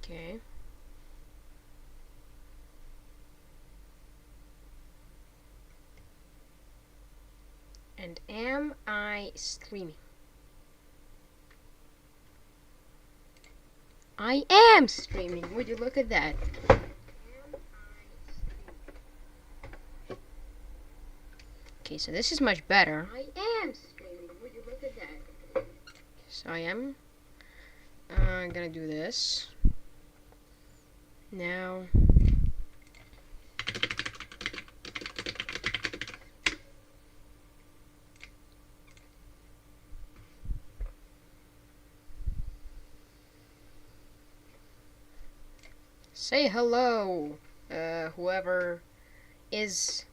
Okay. And am I streaming? I am streaming. Would you look at that? Okay, so this is much better. I am streaming. Would you look at that? So I am gonna do this. Now. Say hello, whoever is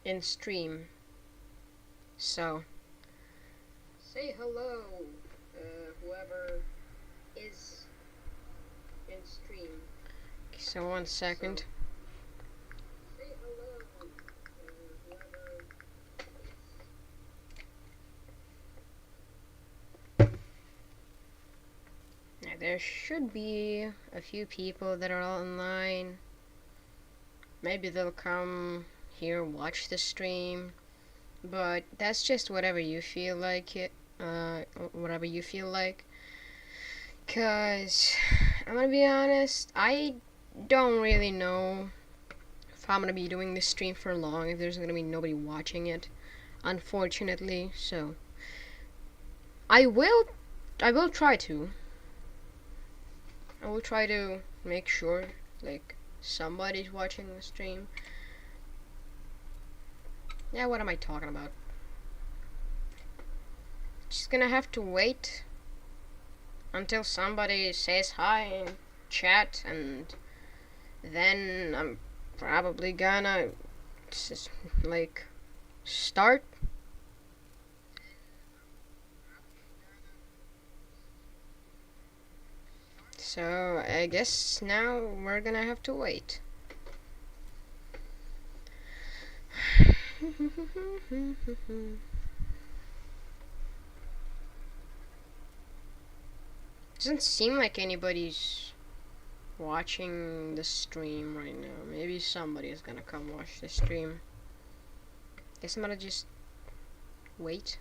in stream. So, say hello, whoever is in stream. Okay, so 1 second. So, say hello, whoever is. Now there should be a few people that are online. Maybe they'll come here watch the stream. But that's just whatever you feel like it, whatever you feel like. Cause I'm gonna be honest, I don't really know if I'm gonna be doing this stream for long, if there's gonna be nobody watching it, unfortunately. So I will try to. I will try to make sure like somebody's watching the stream. Yeah, what am I talking about? Just gonna have to wait until somebody says hi in chat, and then I'm probably gonna just, like, start. So I guess now we're gonna have to wait. Doesn't seem like anybody's watching the stream right now. Maybe somebody is gonna come watch the stream. Guess I'm gonna just wait.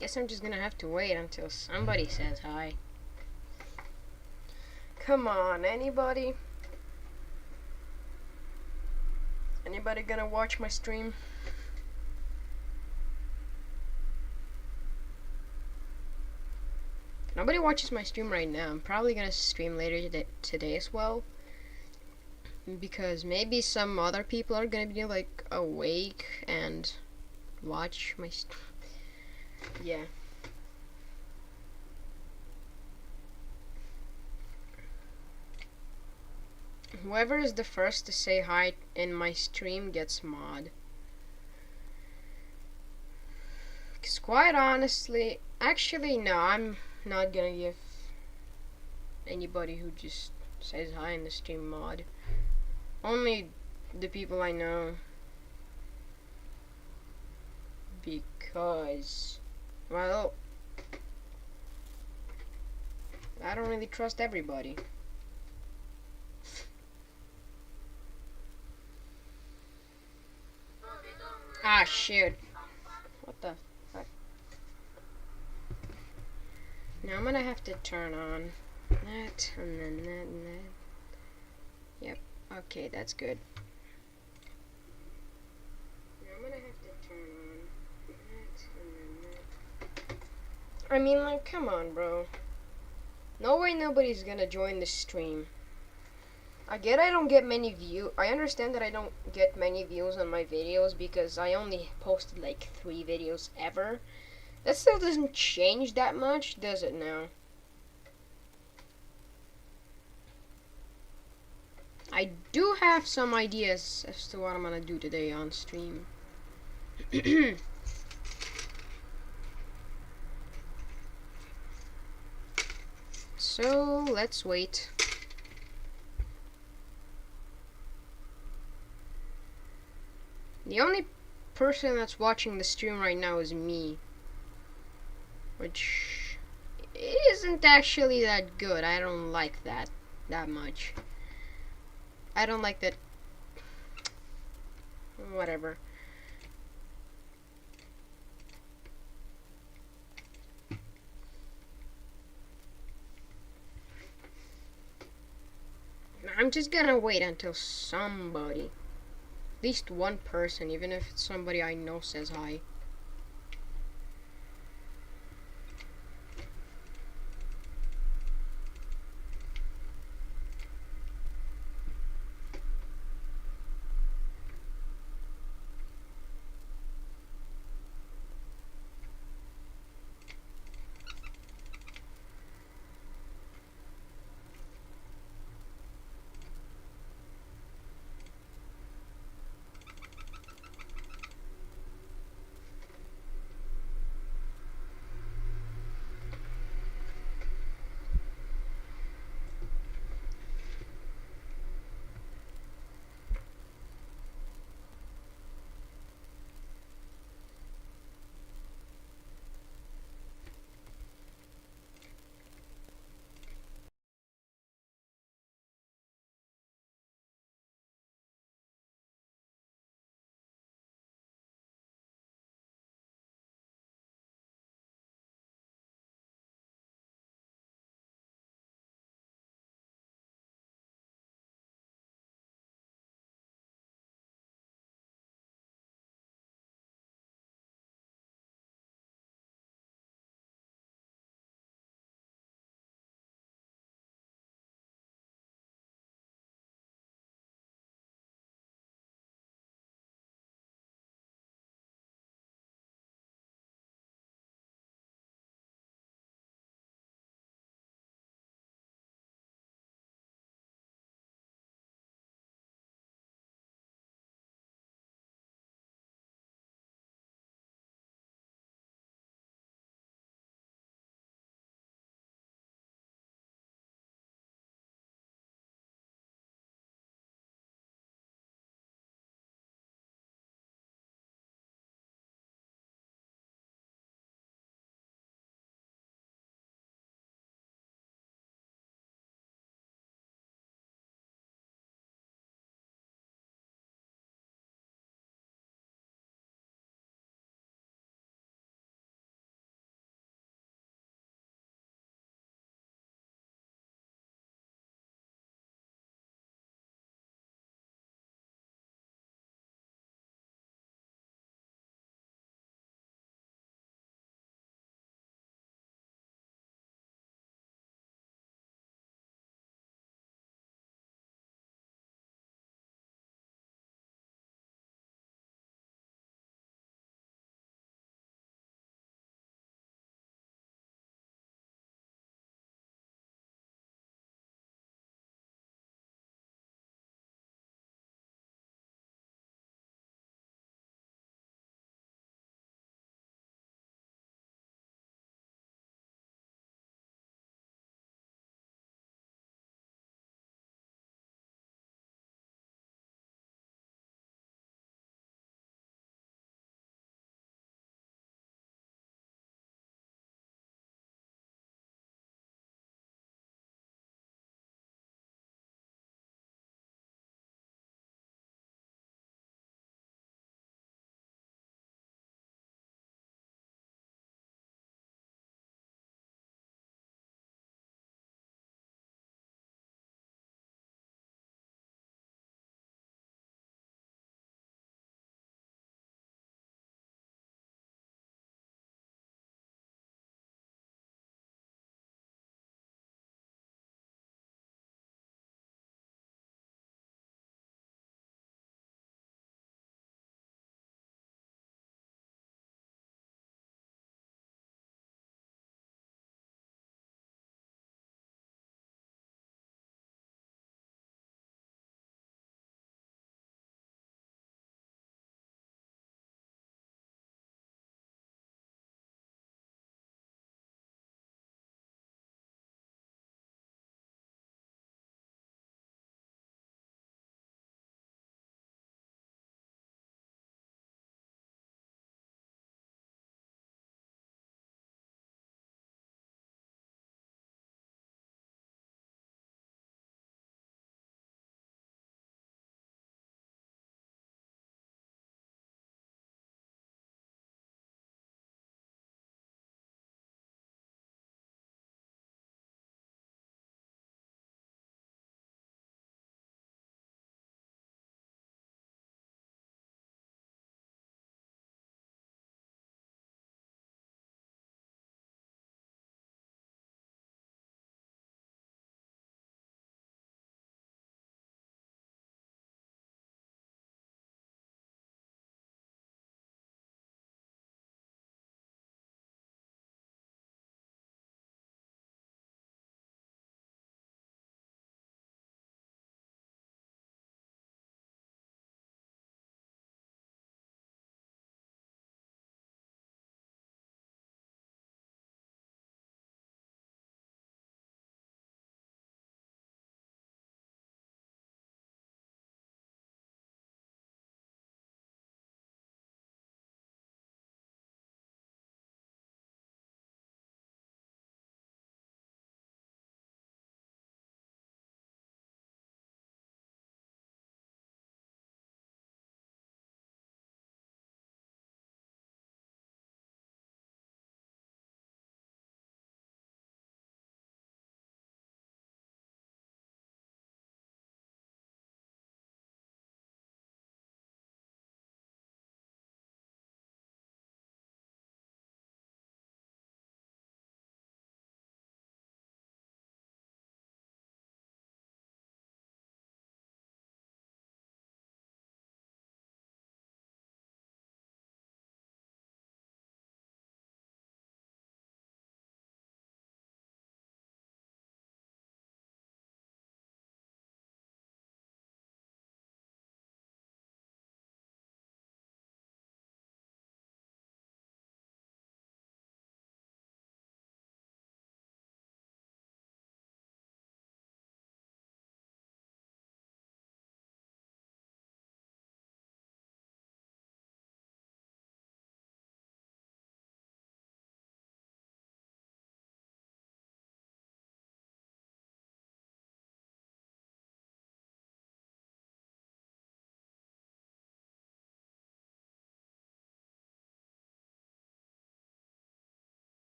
Guess I'm just gonna have to wait until somebody says hi. Come on, anybody? Anybody gonna watch my stream? Nobody watches my stream right now. I'm probably gonna stream later today as well. Because maybe some other people are gonna be like awake and watch my yeah. Whoever is the first to say hi in my stream gets mod. Cause quite honestly, actually no, I'm not gonna give anybody who just says hi in the stream mod. Only the people I know. Because, well, I don't really trust everybody. Ah, shit. What the fuck? Now I'm gonna have to turn on that, and then that, and that. Yep, okay, that's good. Now I'm gonna have to turn on that, and then that. I mean, like, come on, bro. No way nobody's gonna join the stream. I don't get many views. I understand that I don't get many views on my videos because I only posted like 3 videos ever. That still doesn't change that much, does it now? I do have some ideas as to what I'm gonna do today on stream. So, let's wait. The only person that's watching the stream right now is me. Which isn't actually that good. I don't like that much. I don't like that. Whatever. I'm just gonna wait until somebody, at least one person, even if it's somebody I know, says hi.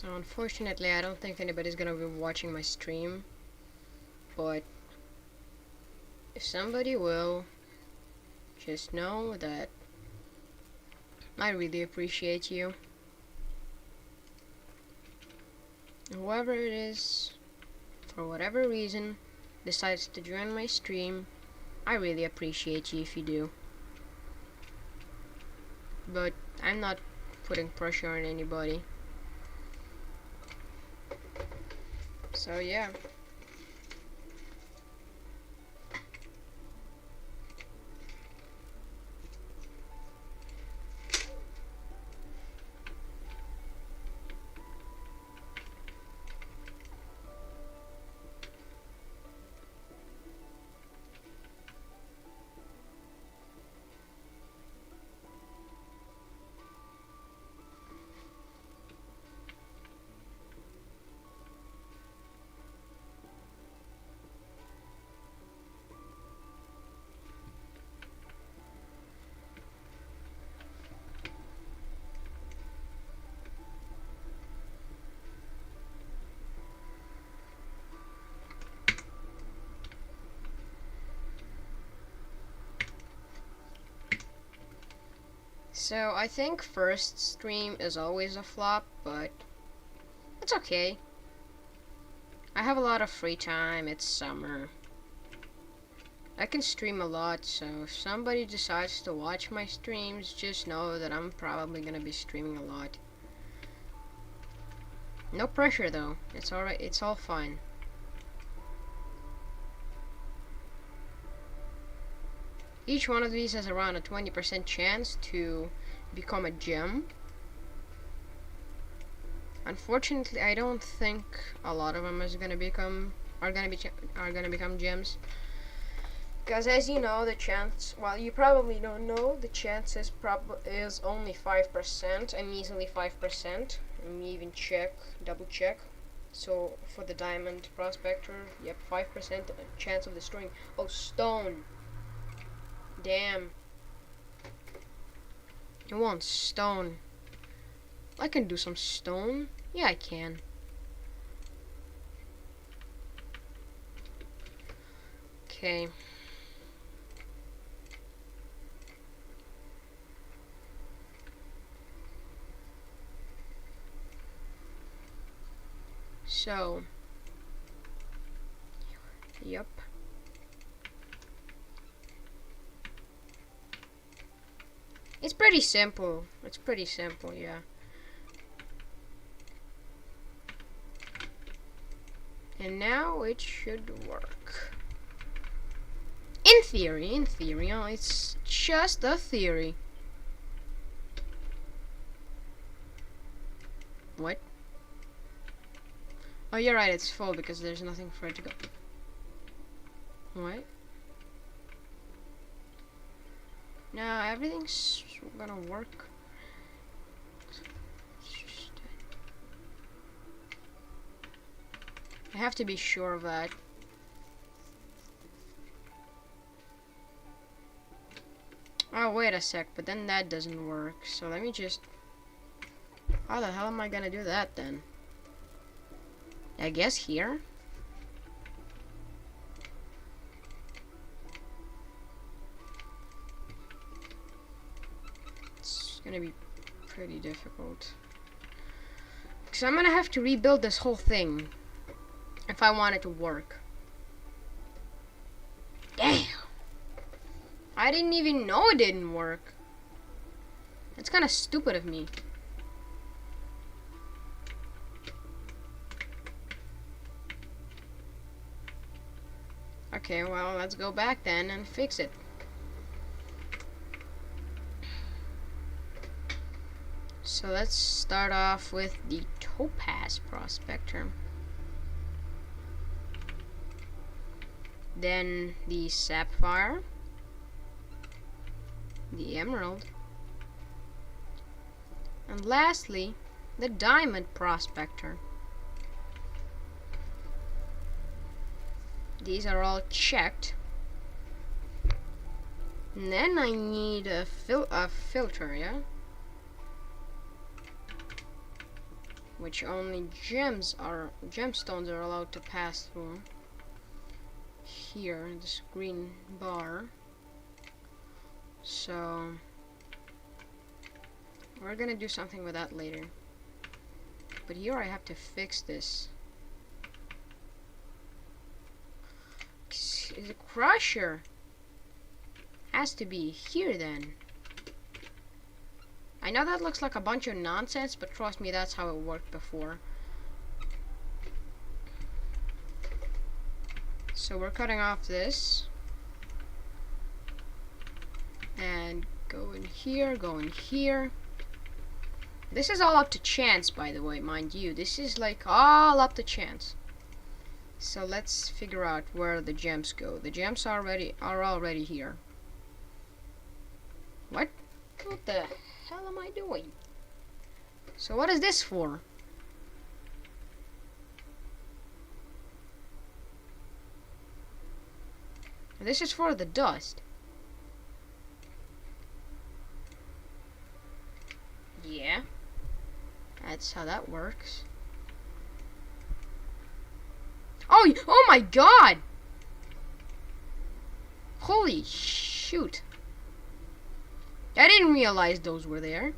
So unfortunately, I don't think anybody's gonna be watching my stream, but if somebody will, just know that I really appreciate you. Whoever it is, for whatever reason, decides to join my stream, I really appreciate you if you do. But I'm not putting pressure on anybody. So yeah. So I think first stream is always a flop, but it's okay. I have a lot of free time, it's summer. I can stream a lot, so if somebody decides to watch my streams, just know that I'm probably gonna be streaming a lot. No pressure though, it's alright, it's all fine. Each one of these has around a 20% chance to become a gem. Unfortunately, I don't think a lot of them are gonna become gems. Because as you know, the chance, well, you probably don't know, the chance is only 5%, and easily 5%. Let me even double check. So for the diamond prospector, yep, 5% chance of destroying. Oh, stone. Damn. I want stone. I can do some stone. Yeah, I can. Okay. So. Yep. It's pretty simple. It's pretty simple, yeah. And now it should work. In theory, it's just a theory. What? Oh, you're right, it's full because there's nothing for it to go. What? No, everything's gonna work. I have to be sure of that. Oh, wait a sec, but then that doesn't work. So let me just... How the hell am I gonna do that then? I guess here? It's gonna be pretty difficult. Because I'm gonna have to rebuild this whole thing if I want it to work. Damn! I didn't even know it didn't work. That's kind of stupid of me. Okay, well, let's go back then and fix it. So let's start off with the Topaz Prospector. Then the Sapphire. The Emerald. And lastly, the Diamond Prospector. These are all checked. And then I need a filter, yeah? which only gemstones are allowed to pass through. Here, this green bar. So we're gonna do something with that later. But here I have to fix this. Is a crusher? Has to be here then. I know that looks like a bunch of nonsense, but trust me, that's how it worked before. So we're cutting off this. And go in here, go in here. This is all up to chance, by the way, mind you. This is like all up to chance. So let's figure out where the gems go. The gems are already here. What? What the hell am I doing? So what is this for? This is for the dust. Yeah. That's how that works. Oh my god! Holy shoot. I didn't realize those were there.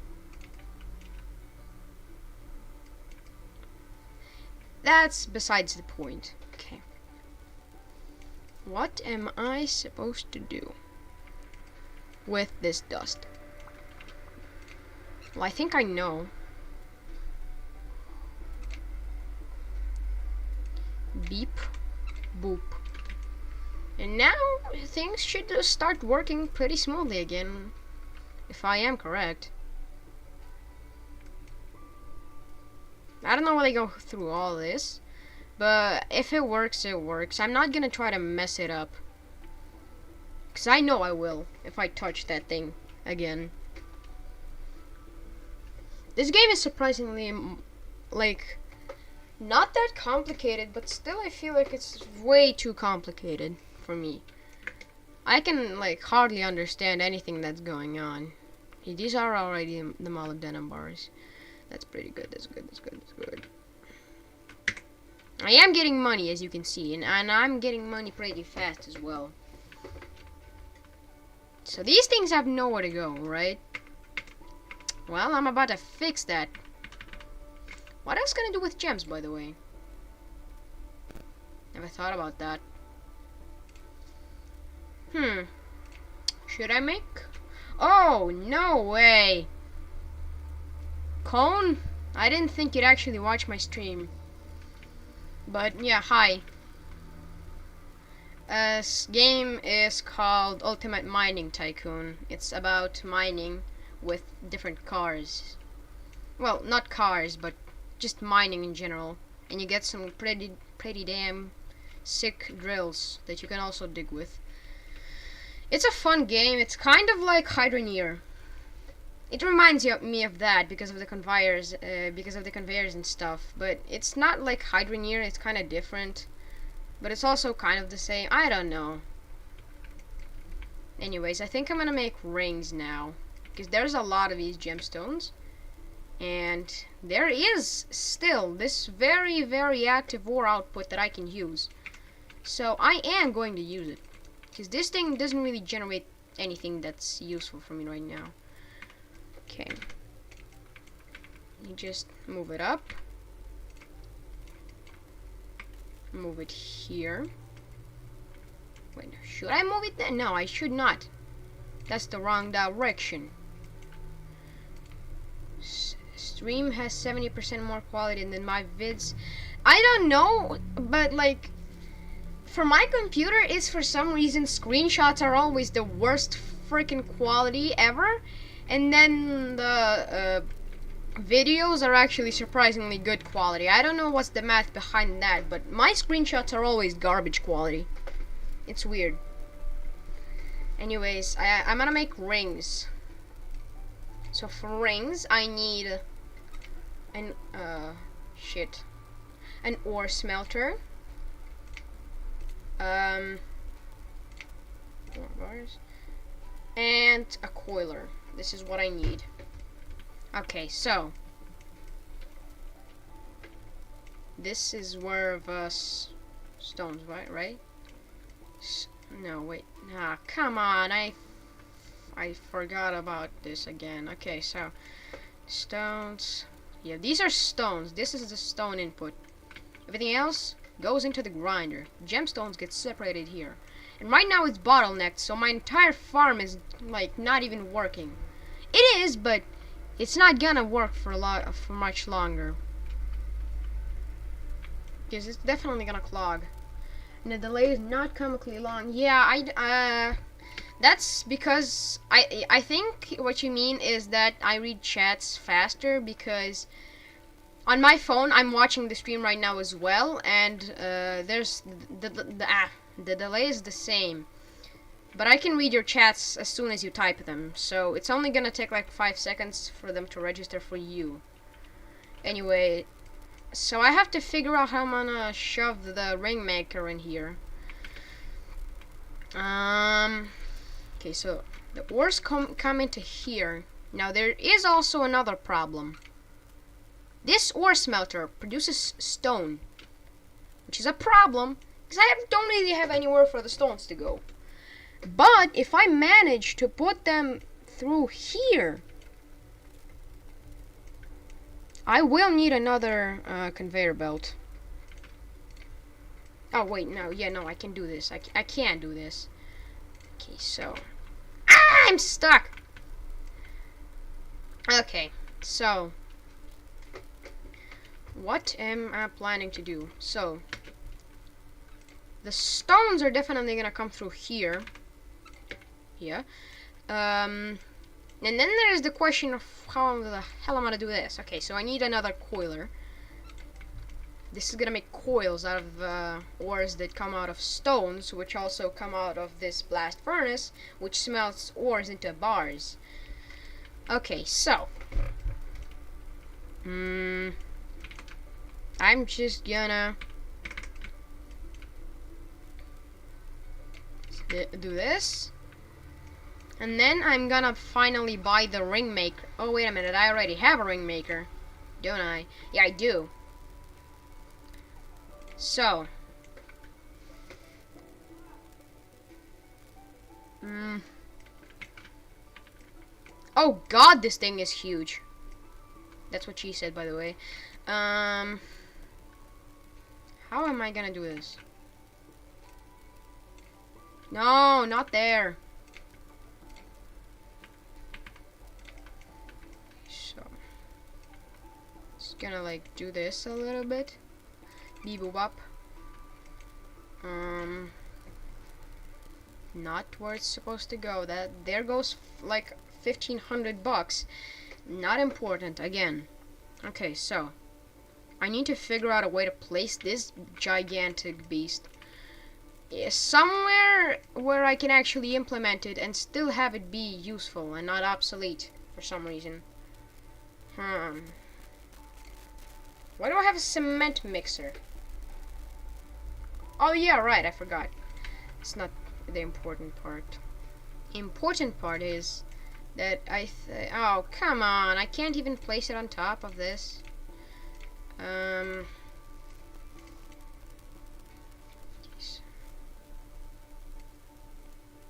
That's besides the point. Okay. What am I supposed to do with this dust? Well, I think I know. Beep, boop. And now things should start working pretty smoothly again, if I am correct. I don't know why they go through all this, but if it works, it works. I'm not gonna try to mess it up, because I know I will if I touch that thing again. This game is surprisingly, like, not that complicated, but still I feel like it's way too complicated for me. I can, like, hardly understand anything that's going on. These are already the molybdenum bars. That's pretty good, that's good, that's good, that's good. I am getting money, as you can see, and I'm getting money pretty fast as well. So these things have nowhere to go, right? Well, I'm about to fix that. What else can I do with gems, by the way? Never thought about that. Should I make? Oh, no way. Cone? I didn't think you'd actually watch my stream. But yeah, hi. This game is called Ultimate Mining Tycoon. It's about mining with different cars. Well, not cars, but just mining in general. And you get some pretty damn sick drills that you can also dig with. It's a fun game. It's kind of like Hydroneer. It reminds me of that because of the conveyors, and stuff. But it's not like Hydroneer. It's kind of different, but it's also kind of the same. I don't know. Anyways, I think I'm gonna make rings now, because there's a lot of these gemstones, and there is still this very, very active ore output that I can use. So I am going to use it, because this thing doesn't really generate anything that's useful for me right now. Okay. You just move it up. Move it here. Wait, should I move it there? No, I should not. That's the wrong direction. Stream has 70% more quality than my vids. I don't know, but like, for my computer, it's for some reason screenshots are always the worst freaking quality ever, and then the videos are actually surprisingly good quality. I don't know what's the math behind that, but my screenshots are always garbage quality. It's weird. Anyways, I'm gonna make rings. So for rings, I need an ore smelter. Ore bars. And a coiler. This is what I need. Okay, so This is where the stones, right? No, wait. Ah, come on. I forgot about this again. Okay, so stones. Yeah, these are stones. This is the stone input. Everything else goes into the grinder. Gemstones get separated here. And right now it's bottlenecked, so my entire farm is like not even working. It is, but it's not gonna work for much longer. Because it's definitely gonna clog. And the delay is not comically long. Yeah, that's because I think what you mean is that I read chats faster because on my phone I'm watching the stream right now as well, and there's the delay is the same. But I can read your chats as soon as you type them, so it's only gonna take like 5 seconds for them to register for you. Anyway, so I have to figure out how I'm gonna shove the ring maker in here. Okay, so the ores come into here. Now there is also another problem. This ore smelter produces stone, which is a problem because I don't really have anywhere for the stones to go. But if I manage to put them through here, I will need another conveyor belt. Oh wait, no, I can do this. I can't do this. Okay, so I'm stuck. Okay, so what am I planning to do? So the stones are definitely gonna come through here. Yeah. And then there's the question of how the hell I'm gonna do this. Okay, so I need another coiler. This is gonna make coils out of ores that come out of stones, which also come out of this blast furnace, which smelts ores into bars. Okay, so I'm just gonna do this. And then I'm gonna finally buy the ring maker. Oh, wait a minute. I already have a ring maker. Don't I? Yeah, I do. So. Oh, God, this thing is huge. That's what she said, by the way. How am I gonna do this? No, not there. Gonna like do this a little bit. Beep up. Not where it's supposed to go. That there goes like $1,500. Not important again. Okay, so I need to figure out a way to place this gigantic beast somewhere where I can actually implement it and still have it be useful and not obsolete for some reason. Why do I have a cement mixer? Oh yeah, right, I forgot. It's not the important part. Important part is that oh, come on, I can't even place it on top of this.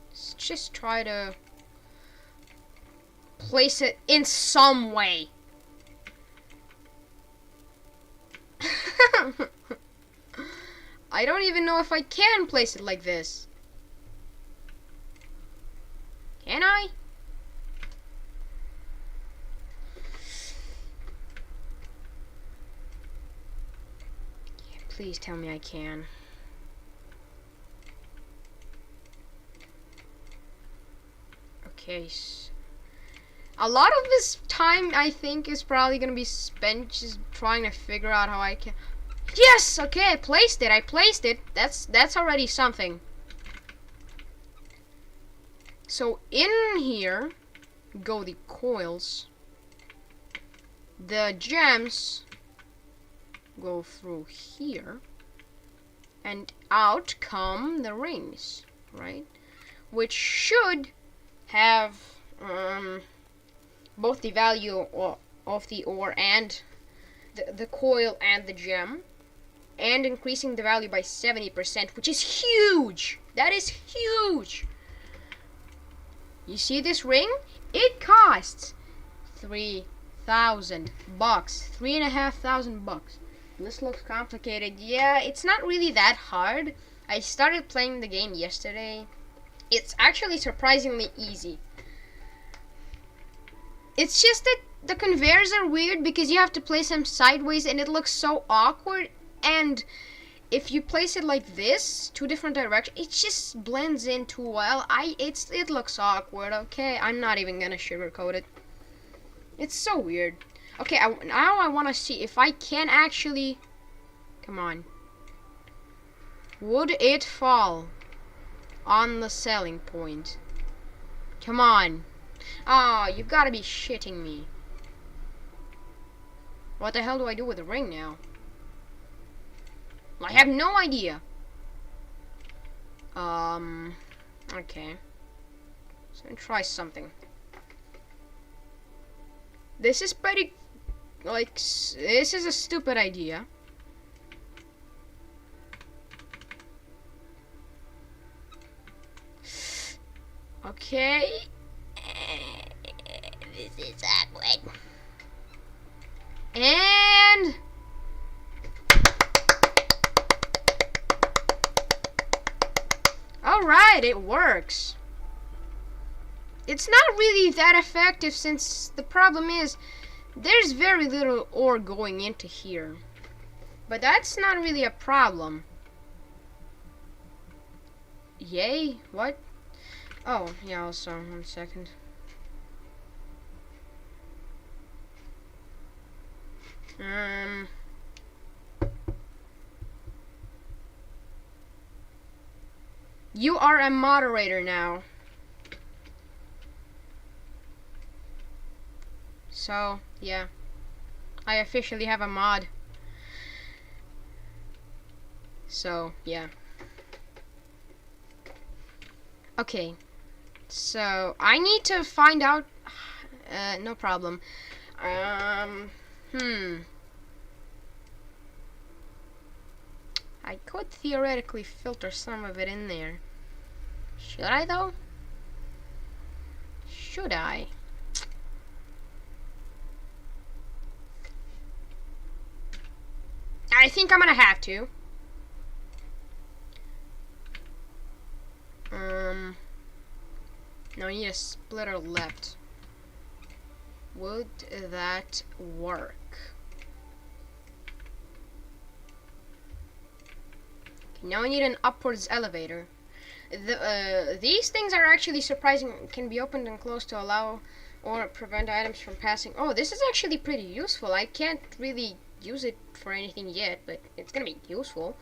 Let's just try to place it in some way. I don't even know if I can place it like this. Can I? Yeah, please tell me I can. Okay. A lot of this time, I think, is probably gonna be spent just trying to figure out how I can. Yes. Okay, I placed it. That's already something. So in here go the coils. The gems go through here, and out come the rings, right? Which should have both the value of the ore and the coil and the gem. and increasing the value by 70%, which is huge. That is huge. You see this ring? It costs $3,000, $3,500. This looks complicated. Yeah, it's not really that hard. I started playing the game yesterday. It's actually surprisingly easy. It's just that the conveyors are weird because you have to place them sideways and it looks so awkward. And if you place it like this, two different directions, it just blends in too well. It looks awkward. Okay, I'm not even gonna sugarcoat it. It's so weird. Okay, now I want to see if I can actually. Come on. Would it fall on the selling point? Come on. Ah, you gotta be shitting me. What the hell do I do with the ring now? I have no idea. Okay. So I'm gonna try something. This is pretty, like, this is a stupid idea. Okay. This is awkward. And alright, it works. It's not really that effective since the problem is there's very little ore going into here. But that's not really a problem. Yay? What? Oh, yeah, also, 1 second. You are a moderator now. So, yeah. I officially have a mod. So, yeah. Okay. So, I need to find out... no problem. I could theoretically filter some of it in there. Should I, though? Should I? I think I'm gonna have to. No, I need a splitter left. Would that work? Okay, now I need an upwards elevator. These things are actually surprising. Can be opened and closed to allow or prevent items from passing. Oh, this is actually pretty useful. I can't really use it for anything yet, but it's gonna be useful.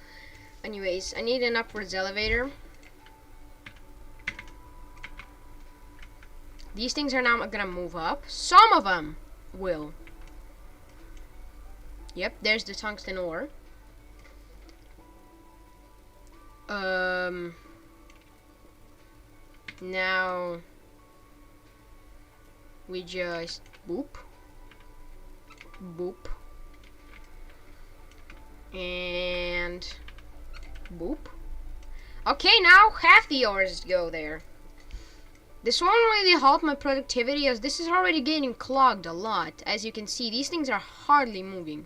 Anyways, I need an upwards elevator. These things are now gonna move up. Some of them will. Yep, there's the tungsten ore. Now we just boop, boop, and boop. Okay, now half the ores go there. This won't really help my productivity as this is already getting clogged a lot. As you can see, these things are hardly moving.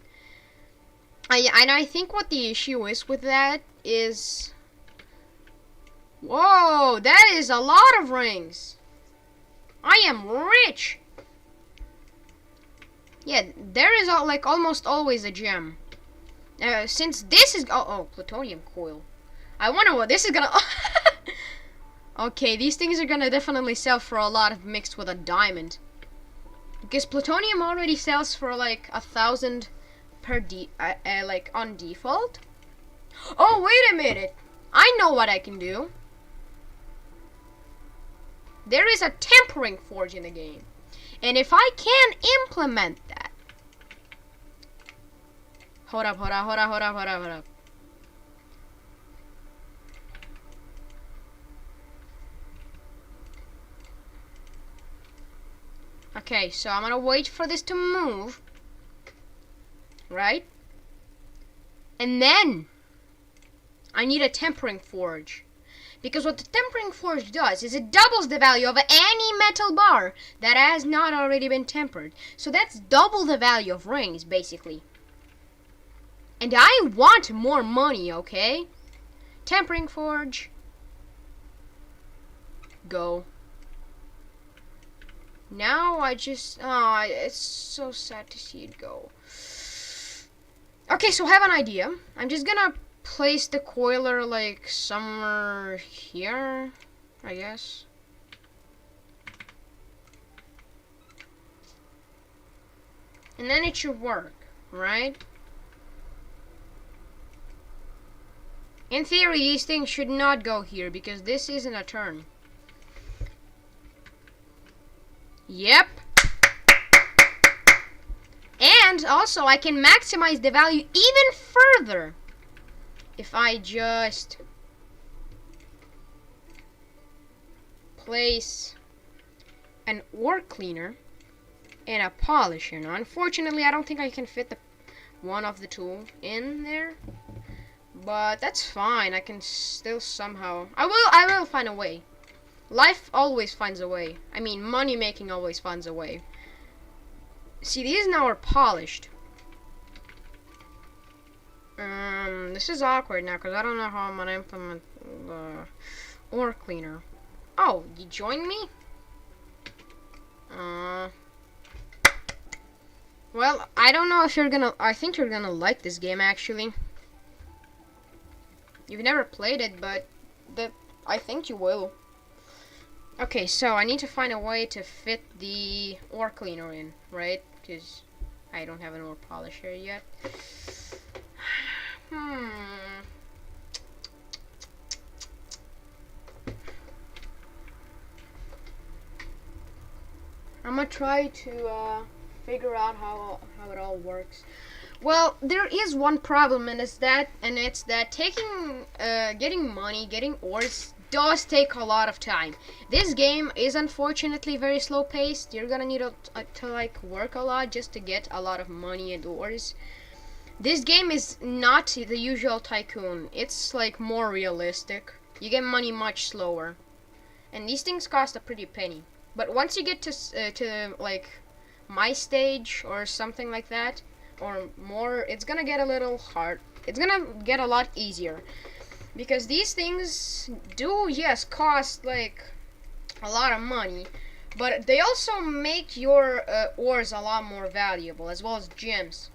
And I think what the issue is with that is... Whoa, that is a lot of rings. I am rich. Yeah, there is like almost always a gem. Since this is... Oh, plutonium coil. I wonder what this is gonna... Okay, these things are gonna definitely sell for a lot if mixed with a diamond. Because plutonium already sells for like 1,000 per like on default. Oh, wait a minute. I know what I can do. There is a tempering forge in the game. And if I can implement that. Hold up. Okay, so I'm gonna wait for this to move. Right? And then I need a tempering forge. Because what the tempering forge does is it doubles the value of any metal bar that has not already been tempered. So that's double the value of rings, basically. And I want more money, okay? Tempering forge. Go. Now I just... Oh, it's so sad to see it go. Okay, so I have an idea. I'm just gonna place the coiler like somewhere here, I guess. And then it should work, right? In theory, these things should not go here because this isn't a turn. Yep. And also, I can maximize the value even further if I just place an ore cleaner and a polisher. Now, unfortunately, I don't think I can fit the one of the two in there, but that's fine. I can still somehow. I will find a way. Life always finds a way. I mean, money making always finds a way. See, these now are polished. This is awkward now because I don't know how I'm gonna implement the ore cleaner. Oh, you joined me? Well, I don't know if you're gonna. I think you're gonna like this game actually. You've never played it, but I think you will. Okay, so I need to find a way to fit the ore cleaner in, right? Because I don't have an ore polisher yet. I'm gonna try to figure out how it all works. Well, there is one problem, and it's that getting money, getting ores does take a lot of time. This game is unfortunately very slow paced. You're gonna need to like work a lot just to get a lot of money and ores. This game is not the usual Tycoon. It's like more realistic. You get money much slower, and these things cost a pretty penny. But once you get to like my stage or something like that, or more, it's gonna get a little hard. It's gonna get a lot easier. Because these things do, yes, cost like a lot of money, but they also make your ores a lot more valuable, as well as gems.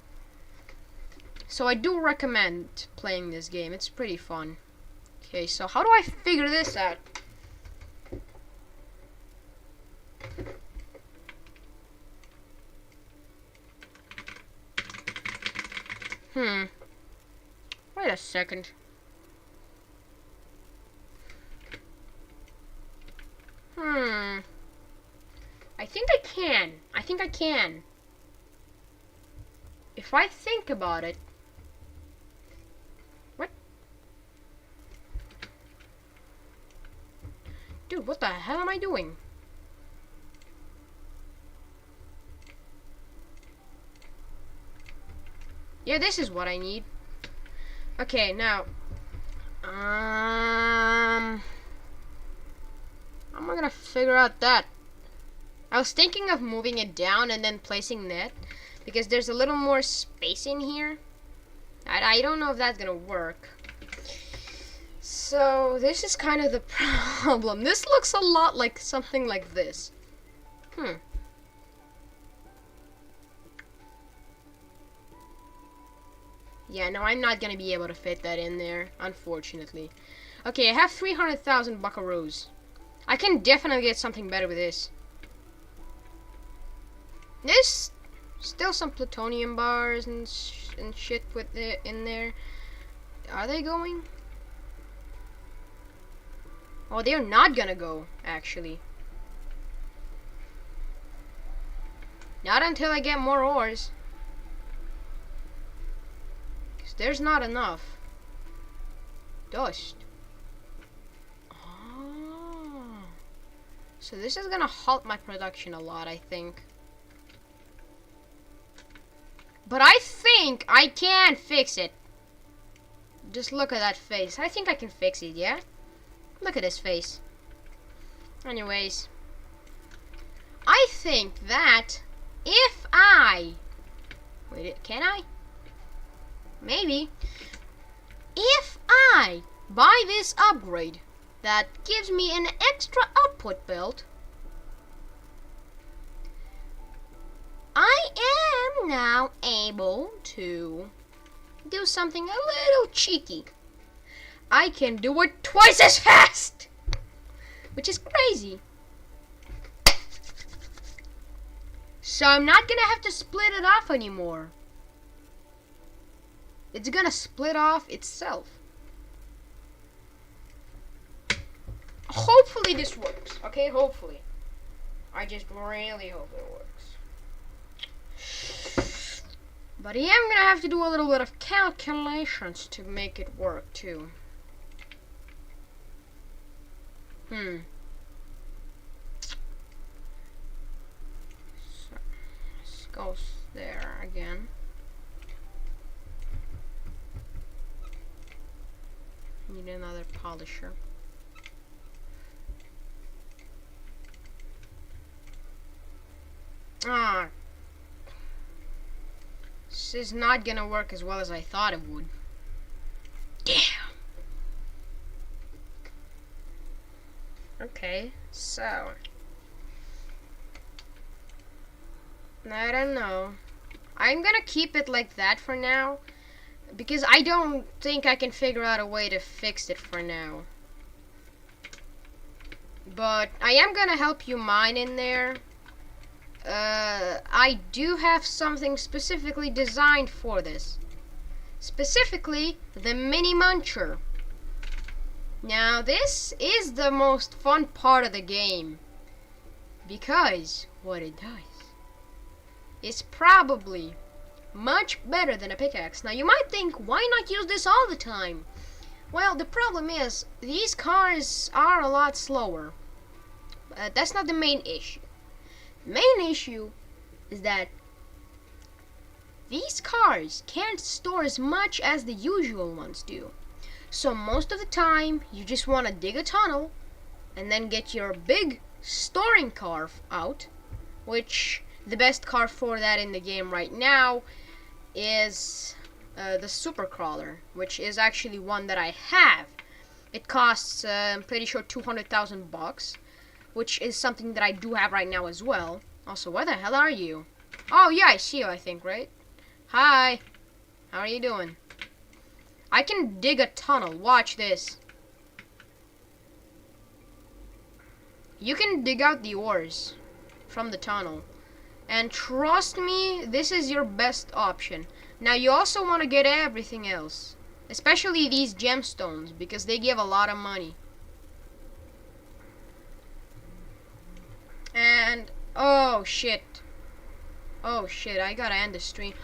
So I do recommend playing this game. It's pretty fun. Okay, so how do I figure this out? Wait a second. I think I can. I think I can. If I think about it. What? Dude, what the hell am I doing? Yeah, this is what I need. Okay, now. How am I gonna figure out that? I was thinking of moving it down and then placing that, because there's a little more space in here. I don't know if that's gonna work. So this is kind of the problem. This looks a lot like something like this. Yeah, no, I'm not gonna be able to fit that in there, unfortunately. Okay, I have 300,000 buckaroos. I can definitely get something better with this. There's still some plutonium bars and shit with it in there. Are they going? Oh, they're not gonna go, actually. Not until I get more ores. Because there's not enough. Dust. Oh. So this is gonna halt my production a lot, I think. But I think I can fix it. Just look at that face. I think I can fix it, yeah? Look at his face. Anyways, I think that if I... Wait, can I? Maybe. If I buy this upgrade that gives me an extra output belt, I am now able to do something a little cheeky. I can do it twice as fast, which is crazy. So I'm not gonna have to split it off anymore. It's gonna split off itself. Hopefully this works, okay? Hopefully. I just really hope it works. But I am gonna have to do a little bit of calculations to make it work too. So, this goes there again. Need another polisher. Ah. This is not gonna work as well as I thought it would. Damn. Okay, so I don't know. I'm gonna keep it like that for now because I don't think I can figure out a way to fix it for now. But I am gonna help you mine in there. I do have something specifically designed for this. Specifically, the mini muncher. Now, this is the most fun part of the game because what it does is probably much better than a pickaxe. Now, you might think, why not use this all the time? Well, the problem is, these cars are a lot slower. That's not the main issue. The main issue is that these cars can't store as much as the usual ones do. So most of the time, you just want to dig a tunnel and then get your big storing car out, which the best car for that in the game right now is the super crawler, which is actually one that I have. It costs, I'm pretty sure, 200,000 bucks, which is something that I do have right now as well. Also, where the hell are you? Oh yeah, I see you, I think, right? Hi. How are you doing? I can dig a tunnel. Watch this. You can dig out the ores from the tunnel. And trust me, this is your best option. Now, you also want to get everything else. Especially these gemstones, because they give a lot of money. And, oh shit. Oh shit, I gotta end the stream.